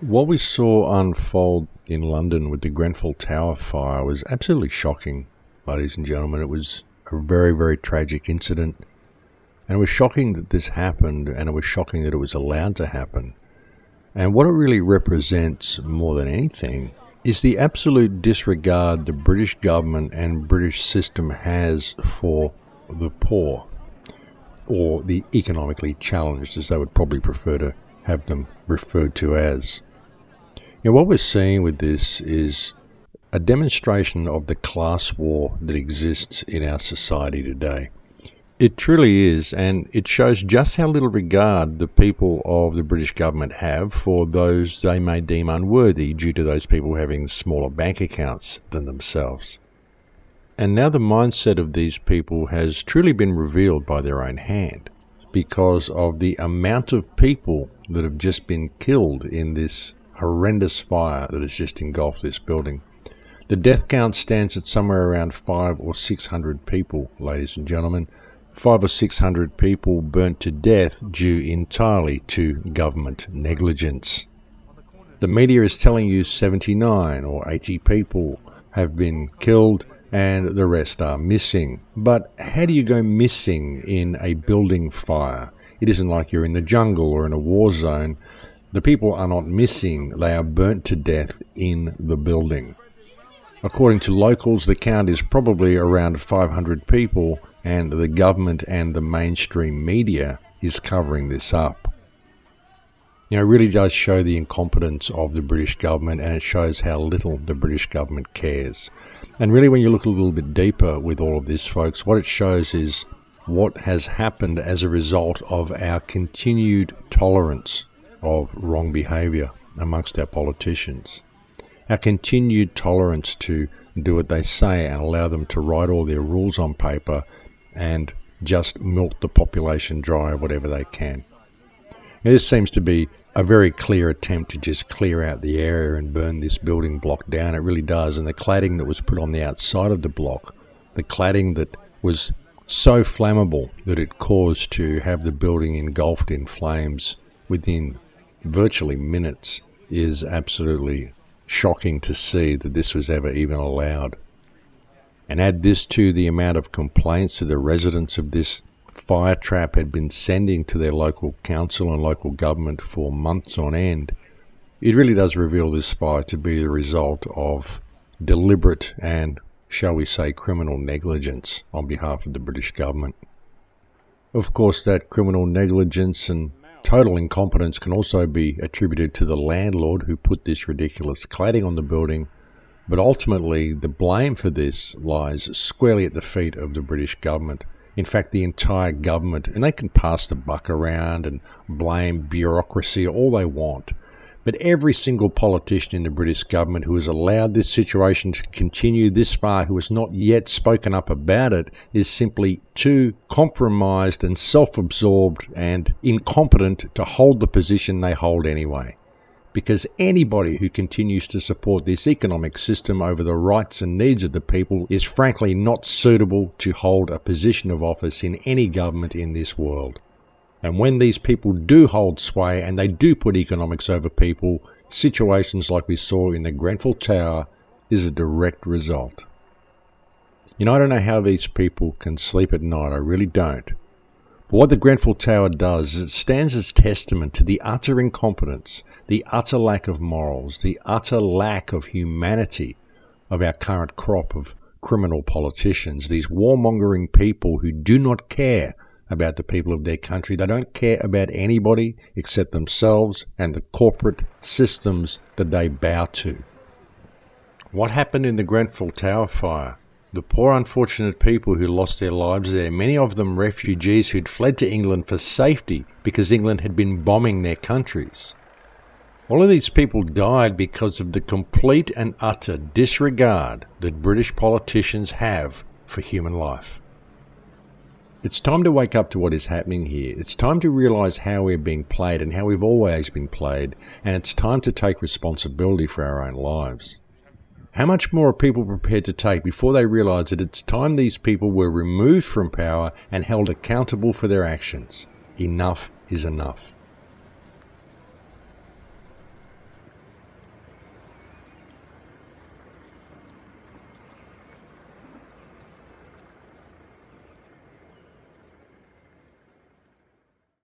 What we saw unfold in London with the Grenfell Tower Fire was absolutely shocking, ladies and gentlemen. It was a very, very tragic incident, and it was shocking that this happened, and it was shocking that it was allowed to happen. And what it really represents more than anything is the absolute disregard the British government and British system has for the poor, or the economically challenged, as they would probably prefer to have them referred to as. What we're seeing with this is a demonstration of the class war that exists in our society today. It truly is, and it shows just how little regard the people of the British government have for those they may deem unworthy due to those people having smaller bank accounts than themselves. And now the mindset of these people has truly been revealed by their own hand because of the amount of people that have just been killed in this horrendous fire that has just engulfed this building. The death count stands at somewhere around 500 or 600 people, ladies and gentlemen. 500 or 600 people burnt to death due entirely to government negligence. The media is telling you 79 or 80 people have been killed and the rest are missing. But how do you go missing in a building fire? It isn't like you're in the jungle or in a war zone. The people are not missing, they are burnt to death in the building. According to locals, the count is probably around 500 people, and the government and the mainstream media is covering this up. It really does show the incompetence of the British government, and it shows how little the British government cares. And really, when you look a little bit deeper with all of this, folks, what it shows is what has happened as a result of our continued tolerance of wrong behaviour amongst our politicians. Our continued tolerance to do what they say and allow them to write all their rules on paper and just milk the population dry of whatever they can. Now, this seems to be a very clear attempt to just clear out the area and burn this building block down. It really does. And the cladding that was put on the outside of the block, the cladding that was so flammable that it caused to have the building engulfed in flames within virtually minutes, is absolutely shocking to see that this was ever even allowed. And add this to the amount of complaints that the residents of this fire trap had been sending to their local council and local government for months on end. It really does reveal this fire to be the result of deliberate and, shall we say, criminal negligence on behalf of the British government. Of course, that criminal negligence and total incompetence can also be attributed to the landlord who put this ridiculous cladding on the building, but ultimately the blame for this lies squarely at the feet of the British government. In fact, the entire government, and they can pass the buck around and blame bureaucracy all they want, but every single politician in the British government who has allowed this situation to continue this far, who has not yet spoken up about it, is simply too compromised and self-absorbed and incompetent to hold the position they hold anyway. Because anybody who continues to support this economic system over the rights and needs of the people is frankly not suitable to hold a position of office in any government in this world. And when these people do hold sway and they do put economics over people, situations like we saw in the Grenfell Tower is a direct result. I don't know how these people can sleep at night, I really don't. But what the Grenfell Tower does is it stands as testament to the utter incompetence, the utter lack of morals, the utter lack of humanity of our current crop of criminal politicians, these warmongering people who do not care about the people of their country. They don't care about anybody except themselves and the corporate systems that they bow to. What happened in the Grenfell Tower Fire? The poor unfortunate people who lost their lives there, many of them refugees who'd fled to England for safety because England had been bombing their countries. All of these people died because of the complete and utter disregard that British politicians have for human life. It's time to wake up to what is happening here. It's time to realise how we're being played and how we've always been played, and it's time to take responsibility for our own lives. How much more are people prepared to take before they realise that it's time these people were removed from power and held accountable for their actions? Enough is enough.